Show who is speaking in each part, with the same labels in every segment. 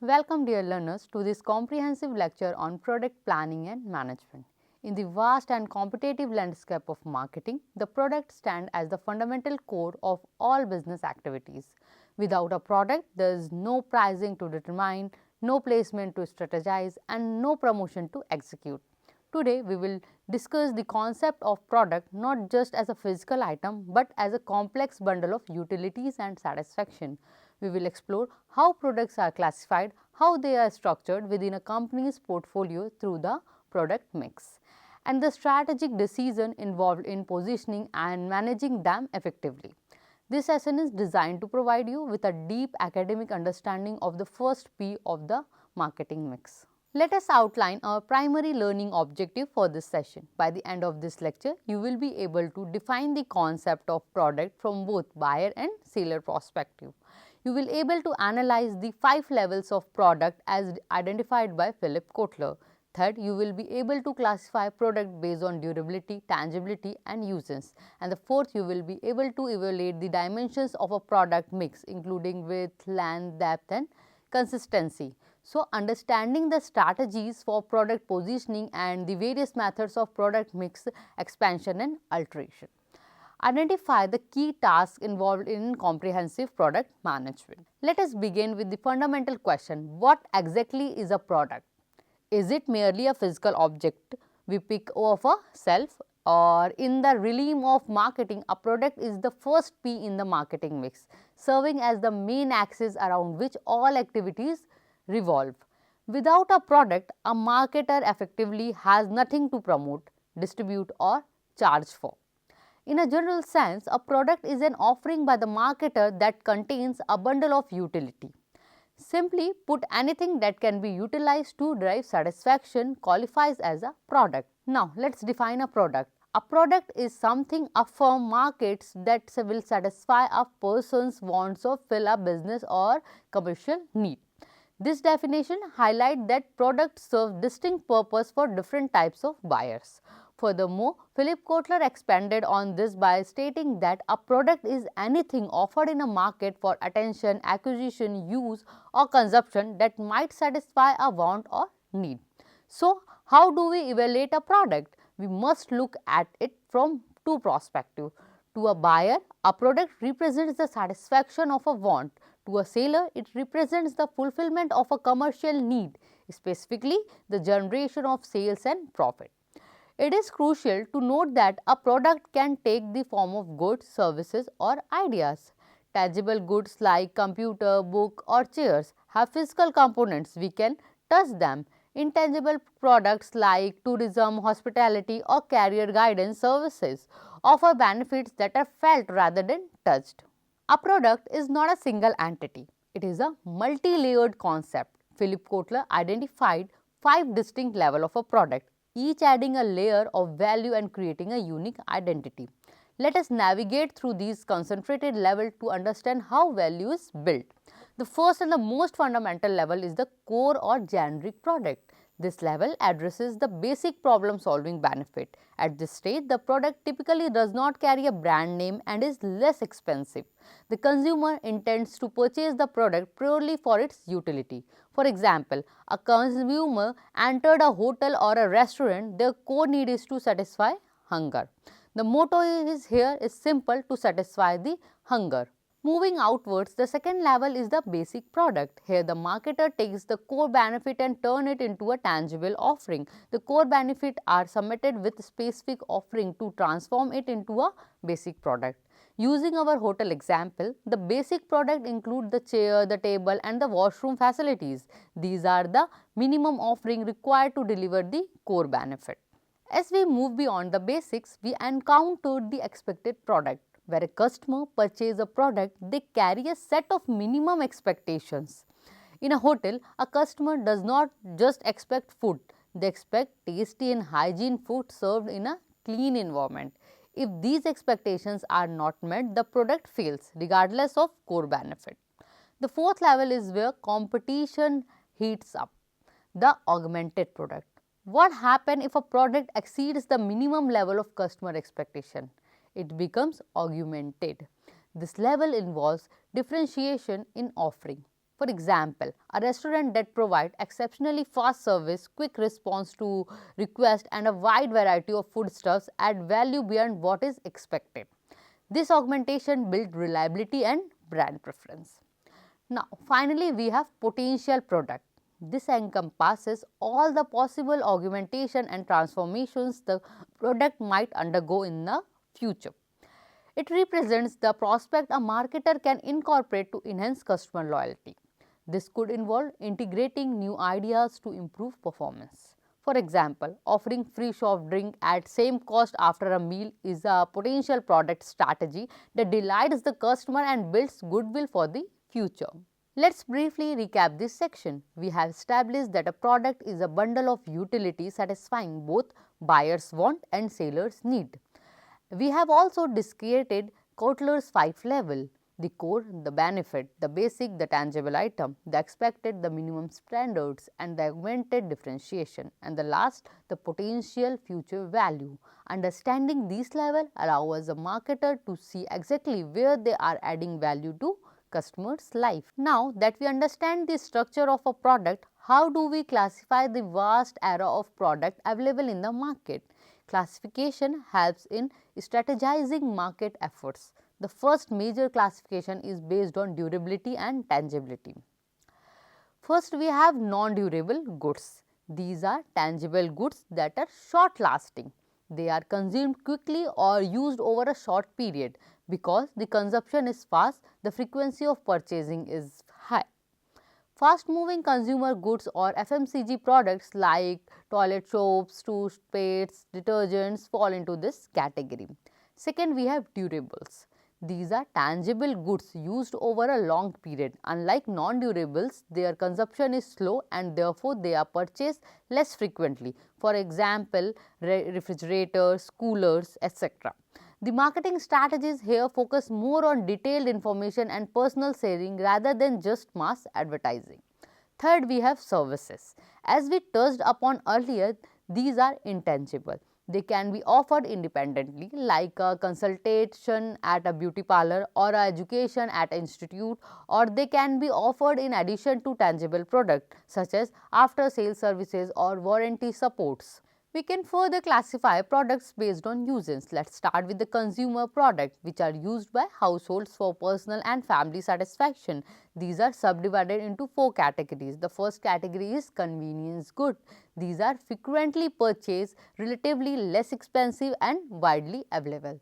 Speaker 1: Welcome dear learners to this comprehensive lecture on product planning and management. In the vast and competitive landscape of marketing, the product stands as the fundamental core of all business activities. Without a product, there is no pricing to determine, no placement to strategize and no promotion to execute. Today, we will discuss the concept of product not just as a physical item, but as a complex bundle of utilities and satisfaction. We will explore how products are classified, how they are structured within a company's portfolio through the product mix, and the strategic decision involved in positioning and managing them effectively. This session is designed to provide you with a deep academic understanding of the first P of the marketing mix. Let us outline our primary learning objective for this session. By the end of this lecture, you will be able to define the concept of product from both buyer and seller perspective. You will be able to analyze the 5 levels of product as identified by Philip Kotler. Third, you will be able to classify product based on durability, tangibility and uses. And the fourth, you will be able to evaluate the dimensions of a product mix including width, length, depth and consistency. So, understanding the strategies for product positioning and the various methods of product mix expansion and alteration. Identify the key tasks involved in comprehensive product management. Let us begin with the fundamental question, what exactly is a product? Is it merely a physical object we pick off a shelf, or in the realm of marketing, a product is the first P in the marketing mix, serving as the main axis around which all activities revolve. Without a product, a marketer effectively has nothing to promote, distribute or charge for. In a general sense, a product is an offering by the marketer that contains a bundle of utility. Simply put, anything that can be utilized to derive satisfaction qualifies as a product. Now, let us define a product. A product is something a firm markets that will satisfy a person's wants or fill a business or commercial need. This definition highlights that products serve distinct purpose for different types of buyers. Furthermore, Philip Kotler expanded on this by stating that a product is anything offered in a market for attention, acquisition, use or consumption that might satisfy a want or need. So, how do we evaluate a product? We must look at it from two perspectives. To a buyer, a product represents the satisfaction of a want. To a seller, it represents the fulfillment of a commercial need, specifically the generation of sales and profit. It is crucial to note that a product can take the form of goods, services or ideas. Tangible goods like computer, book or chairs have physical components, we can touch them. Intangible products like tourism, hospitality or career guidance services offer benefits that are felt rather than touched. A product is not a single entity, it is a multi-layered concept. Philip Kotler identified 5 distinct levels of a product, each adding a layer of value and creating a unique identity. Let us navigate through these concentrated levels to understand how value is built. The first and the most fundamental level is the core or generic product. This level addresses the basic problem solving benefit. At this stage, the product typically does not carry a brand name and is less expensive. The consumer intends to purchase the product purely for its utility. For example, a consumer entered a hotel or a restaurant, their core need is to satisfy hunger. The motto here is simple, to satisfy the hunger. Moving outwards, the second level is the basic product. Here the marketer takes the core benefit and turn it into a tangible offering. The core benefit are submitted with specific offering to transform it into a basic product. Using our hotel example, the basic product include the chair, the table and the washroom facilities. These are the minimum offering required to deliver the core benefit. As we move beyond the basics, we encounter the expected product. Where a customer purchases a product, they carry a set of minimum expectations. In a hotel, a customer does not just expect food, they expect tasty and hygiene food served in a clean environment. If these expectations are not met, the product fails regardless of core benefit. The fourth level is where competition heats up, the augmented product. What happens if a product exceeds the minimum level of customer expectation? It becomes augmented. This level involves differentiation in offering. For example, a restaurant that provides exceptionally fast service, quick response to requests and a wide variety of foodstuffs add value beyond what is expected. This augmentation builds reliability and brand preference. Now, finally, we have potential product. This encompasses all the possible augmentation and transformations the product might undergo in the future. It represents the prospect a marketer can incorporate to enhance customer loyalty. This could involve integrating new ideas to improve performance. For example, offering free soft drink at same cost after a meal is a potential product strategy that delights the customer and builds goodwill for the future. Let's briefly recap this section. We have established that a product is a bundle of utility satisfying both buyers' want and sellers' need. We have also discredited Kotler's 5 level: the core, the benefit, the basic, the tangible item, the expected, the minimum standards and the augmented differentiation, and the last, the potential future value. Understanding these levels allows a marketer to see exactly where they are adding value to customer's life. Now that we understand the structure of a product, how do we classify the vast array of product available in the market? Classification helps in strategizing market efforts. The first major classification is based on durability and tangibility. First, we have non-durable goods. These are tangible goods that are short lasting. They are consumed quickly or used over a short period. Because the consumption is fast, the frequency of purchasing is high. Fast moving consumer goods or FMCG products like toilet soaps, toothpastes, detergents fall into this category. Second, we have durables. These are tangible goods used over a long period. Unlike non-durables, their consumption is slow and therefore they are purchased less frequently. For example, refrigerators, coolers, etc. The marketing strategies here focus more on detailed information and personal sharing rather than just mass advertising. Third, we have services. As we touched upon earlier, these are intangible. They can be offered independently, like a consultation at a beauty parlor or a education at an institute, or they can be offered in addition to tangible products such as after sales services or warranty supports. We can further classify products based on uses. Let's start with the consumer products, which are used by households for personal and family satisfaction. These are subdivided into 4 categories. The first category is convenience good. These are frequently purchased, relatively less expensive and widely available.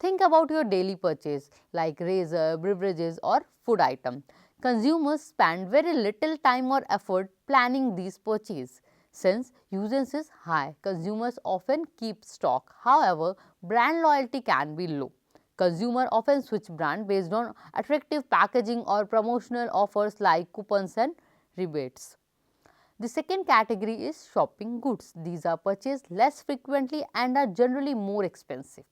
Speaker 1: Think about your daily purchase like razor, beverages or food item. Consumers spend very little time or effort planning these purchases. Since usage is high, consumers often keep stock. However, brand loyalty can be low. Consumers often switch brand based on attractive packaging or promotional offers like coupons and rebates. The second category is shopping goods. These are purchased less frequently and are generally more expensive.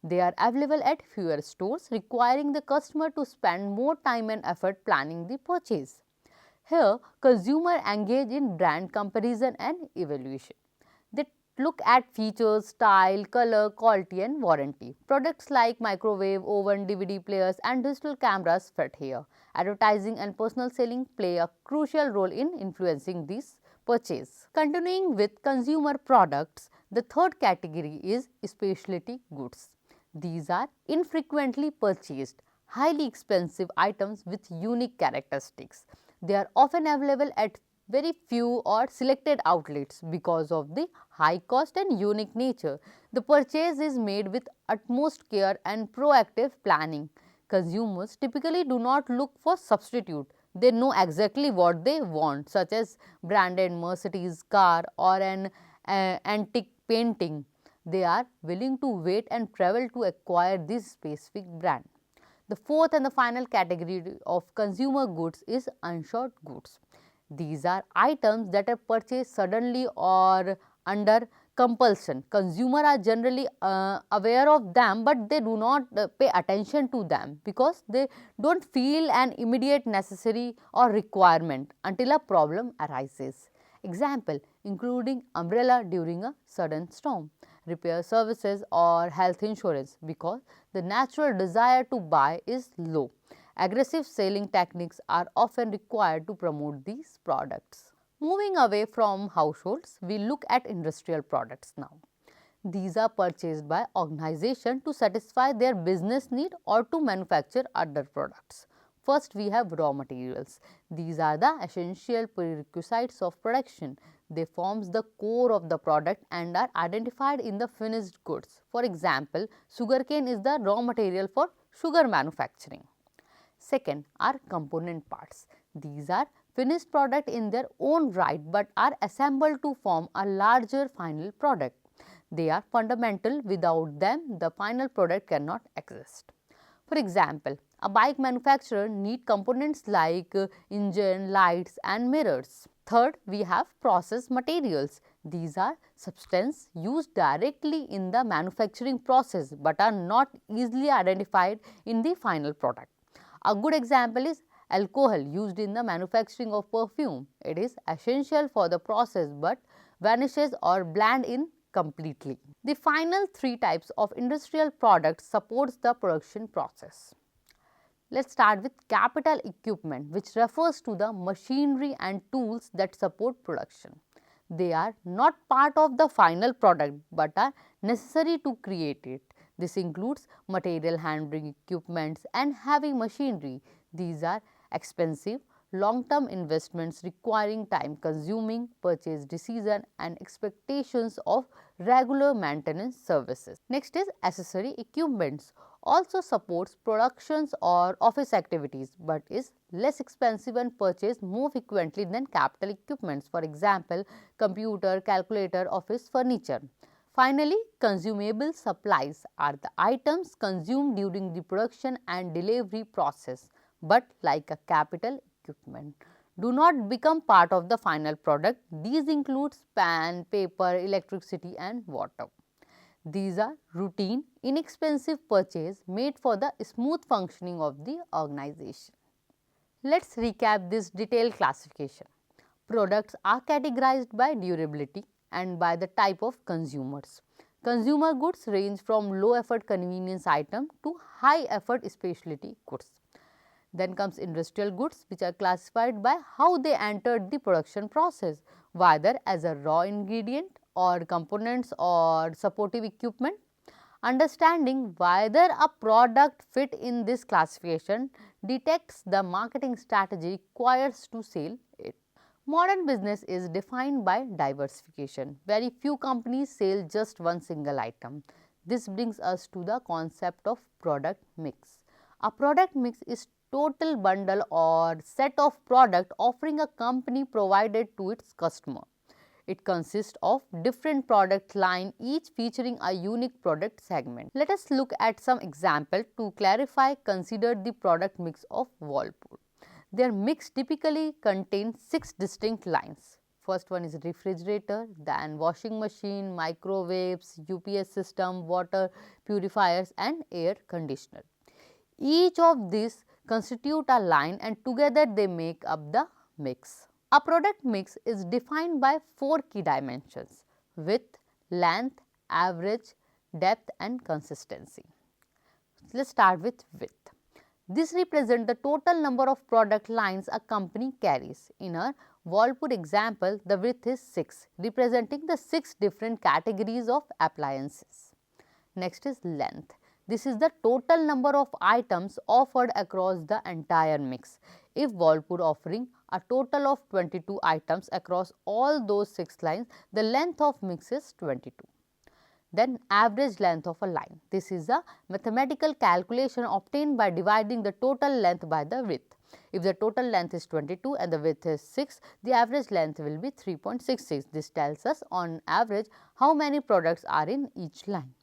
Speaker 1: They are available at fewer stores, requiring the customer to spend more time and effort planning the purchase. Here, consumers engage in brand comparison and evaluation. They look at features, style, color, quality and warranty. Products like microwave, oven, DVD players and digital cameras fit here. Advertising and personal selling play a crucial role in influencing this purchase. Continuing with consumer products, the third category is specialty goods. These are infrequently purchased, highly expensive items with unique characteristics. They are often available at very few or selected outlets because of the high cost and unique nature. The purchase is made with utmost care and proactive planning. Consumers typically do not look for substitute. They know exactly what they want, such as branded Mercedes car or an antique painting. They are willing to wait and travel to acquire this specific brand. The fourth and the final category of consumer goods is unsought goods. These are items that are purchased suddenly or under compulsion. Consumers are generally aware of them, but they do not pay attention to them because they do not feel an immediate necessary or requirement until a problem arises. Example, including umbrella during a sudden storm, repair services or health insurance, because the natural desire to buy is low. Aggressive selling techniques are often required to promote these products. Moving away from households, we look at industrial products now. These are purchased by organizations to satisfy their business need or to manufacture other products. First, we have raw materials. These are the essential prerequisites of production. They form the core of the product and are identified in the finished goods. For example, sugarcane is the raw material for sugar manufacturing. Second are component parts. These are finished product in their own right but are assembled to form a larger final product. They are fundamental. Without them, the final product cannot exist. For example, a bike manufacturer needs components like engine, lights and mirrors. Third, we have process materials. These are substances used directly in the manufacturing process but are not easily identified in the final product. A good example is alcohol used in the manufacturing of perfume. It is essential for the process but vanishes or blend in completely. The final three types of industrial products supports the production process. Let's start with capital equipment, which refers to the machinery and tools that support production. They are not part of the final product but are necessary to create it. This includes material handling equipments and heavy machinery. These are expensive, long-term investments requiring time-consuming purchase decision and expectations of regular maintenance services. Next is accessory equipments. Also supports productions or office activities but is less expensive and purchased more frequently than capital equipments. For example, computer, calculator, office furniture. Finally, consumable supplies are the items consumed during the production and delivery process, but like a capital equipment, do not become part of the final product. These include pen, paper, electricity and water. These are routine, inexpensive purchase made for the smooth functioning of the organization. Let's recap this detailed classification. Products are categorized by durability and by the type of consumers. Consumer goods range from low effort convenience item to high effort specialty goods. Then comes industrial goods, which are classified by how they entered the production process, whether as a raw ingredient or components or supportive equipment. Understanding whether a product fit in this classification detects the marketing strategy required to sell it. Modern business is defined by diversification. Very few companies sell just one single item. This brings us to the concept of product mix. A product mix is total bundle or set of product offering a company provided to its customer. It consists of different product line, each featuring a unique product segment. Let us look at some example to clarify. Consider the product mix of Whirlpool. Their mix typically contains 6 distinct lines. First one is refrigerator, then washing machine, microwaves, UPS system, water purifiers and air conditioner. Each of these constitute a line and together they make up the mix. A product mix is defined by 4 key dimensions: width, length, average, depth and consistency. Let's start with width. This represents the total number of product lines a company carries. In a Whirlpool example, the width is 6, representing the 6 different categories of appliances. Next is length. This is the total number of items offered across the entire mix. If Whirlpool offering a total of 22 items across all those 6 lines, the length of mix is 22. Then average length of a line. This is a mathematical calculation obtained by dividing the total length by the width. If the total length is 22 and the width is 6, the average length will be 3.66. This tells us on average how many products are in each line.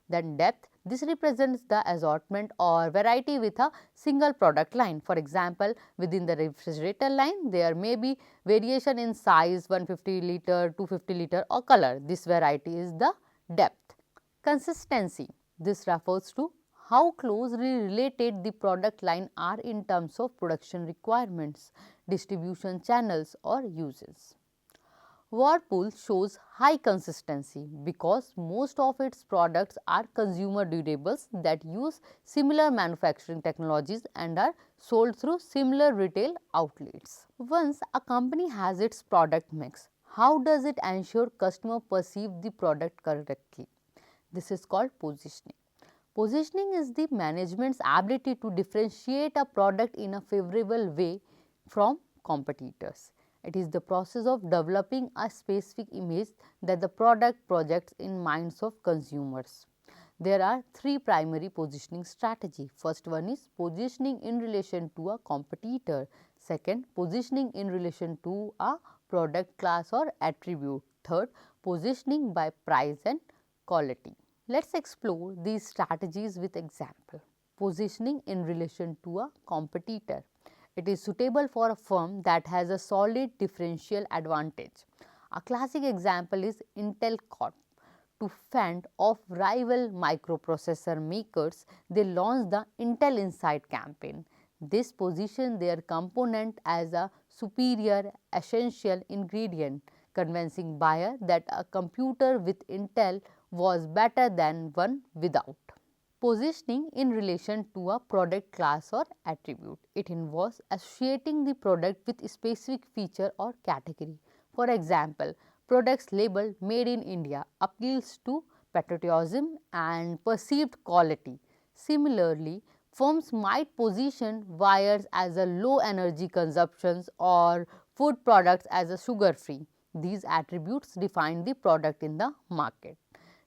Speaker 1: Then depth. This represents the assortment or variety with a single product line. For example, within the refrigerator line, there may be variation in size 150 liter, 250 liter or color. This variety is the depth. Consistency. This refers to how closely related the product line are in terms of production requirements, distribution channels or uses. Whirlpool shows high consistency because most of its products are consumer durables that use similar manufacturing technologies and are sold through similar retail outlets. Once a company has its product mix, how does it ensure customer perceive the product correctly? This is called positioning. Positioning is the management's ability to differentiate a product in a favorable way from competitors. It is the process of developing a specific image that the product projects in minds of consumers. There are three primary positioning strategies. First one is positioning in relation to a competitor. Second, positioning in relation to a product class or attribute. Third, positioning by price and quality. Let us explore these strategies with example. Positioning in relation to a competitor. It is suitable for a firm that has a solid differential advantage. A classic example is Intel Corp. To fend off rival microprocessor makers, they launched the Intel Inside campaign. This positioned their component as a superior essential ingredient, convincing buyer that a computer with Intel was better than one without. Positioning in relation to a product class or attribute. It involves associating the product with a specific feature or category. For example, products labeled made in India appeals to patriotism and perceived quality. Similarly, firms might position wires as a low energy consumptions or food products as a sugar free. These attributes define the product in the market.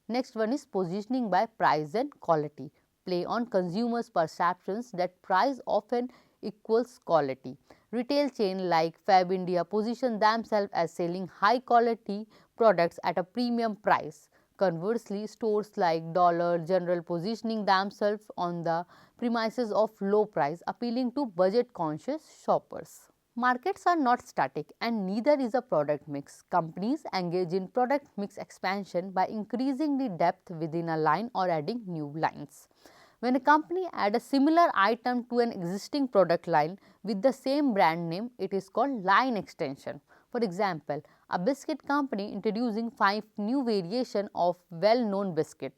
Speaker 1: Next one is positioning by price and quality. Play on consumers' perceptions that price often equals quality. Retail chain like Fab India position themselves as selling high quality products at a premium price. Conversely, stores like Dollar General positioning themselves on the premises of low price, appealing to budget conscious shoppers. Markets are not static and neither is a product mix. Companies engage in product mix expansion by increasing the depth within a line or adding new lines. When a company adds a similar item to an existing product line with the same brand name, it is called line extension. For example, a biscuit company introducing 5 new variations of well-known biscuit.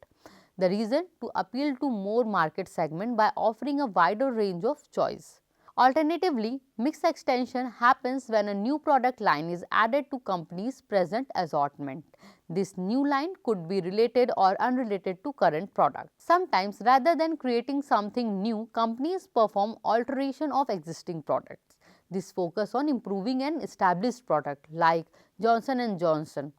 Speaker 1: The reason to appeal to more market segment by offering a wider range of choice. Alternatively, mix extension happens when a new product line is added to company's present assortment. This new line could be related or unrelated to current product. Sometimes, rather than creating something new, companies perform alteration of existing products. This focus on improving an established product like Johnson & Johnson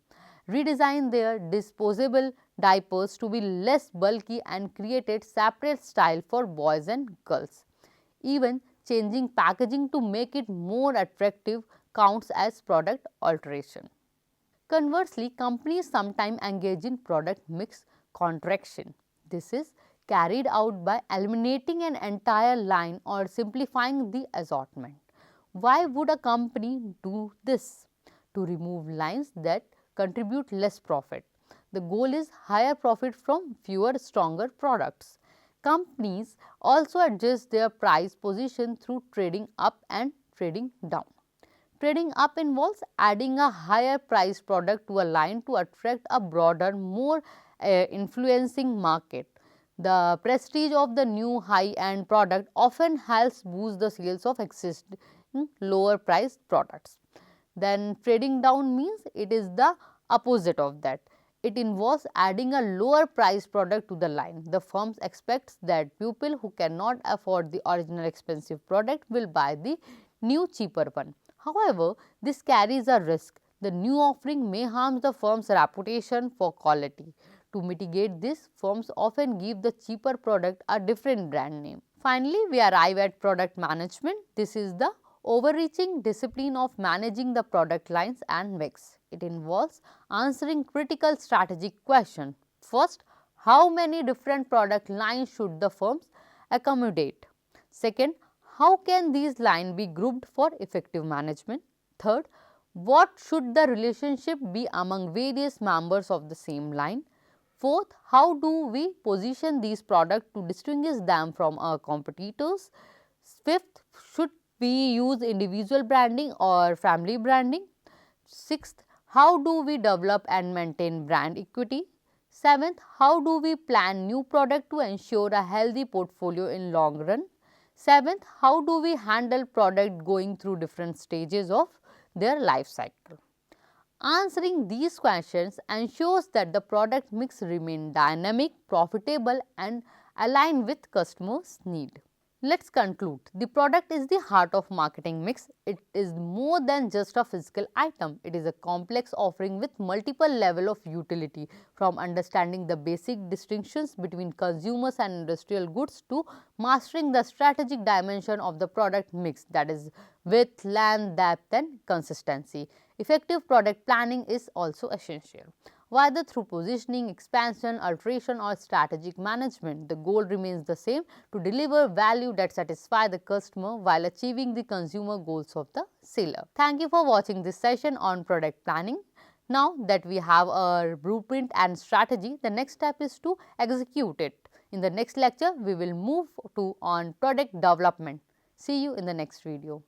Speaker 1: redesigned their disposable diapers to be less bulky and created separate style for boys and girls. Even changing packaging to make it more attractive counts as product alteration. Conversely, companies sometimes engage in product mix contraction. This is carried out by eliminating an entire line or simplifying the assortment. Why would a company do this? To remove lines that contribute less profit. The goal is higher profit from fewer stronger products. Companies also adjust their price position through trading up and trading down. Trading up involves adding a higher priced product to a line to attract a broader, more influencing market. The prestige of the new high-end product often helps boost the sales of existing lower priced products. Then trading down means it is the opposite of that. It involves adding a lower price product to the line. The firm expects that people who cannot afford the original expensive product will buy the new cheaper one. However, this carries a risk. The new offering may harm the firm's reputation for quality. To mitigate this, firms often give the cheaper product a different brand name. Finally, we arrive at product management. This is the overreaching discipline of managing the product lines and mix. It involves answering critical strategic questions. First, how many different product lines should the firms accommodate? Second, how can these lines be grouped for effective management? Third, what should the relationship be among various members of the same line? Fourth, how do we position these products to distinguish them from our competitors? Fifth, should we use individual branding or family branding? Sixth, how do we develop and maintain brand equity? Seventh, how do we plan new product to ensure a healthy portfolio in long run? Seventh, how do we handle product going through different stages of their life cycle? Answering these questions ensures that the product mix remain dynamic, profitable and aligned with customers' need. Let's conclude. The product is the heart of marketing mix. It is more than just a physical item. It is a complex offering with multiple level of utility, from understanding the basic distinctions between consumers and industrial goods to mastering the strategic dimension of the product mix, that is width, length, depth and consistency. Effective product planning is also essential. Whether through positioning, expansion, alteration or strategic management, the goal remains the same: to deliver value that satisfies the customer while achieving the consumer goals of the seller. Thank you for watching this session on product planning. Now that we have a blueprint and strategy, the next step is to execute it. In the next lecture, we will move to on product development. See you in the next video.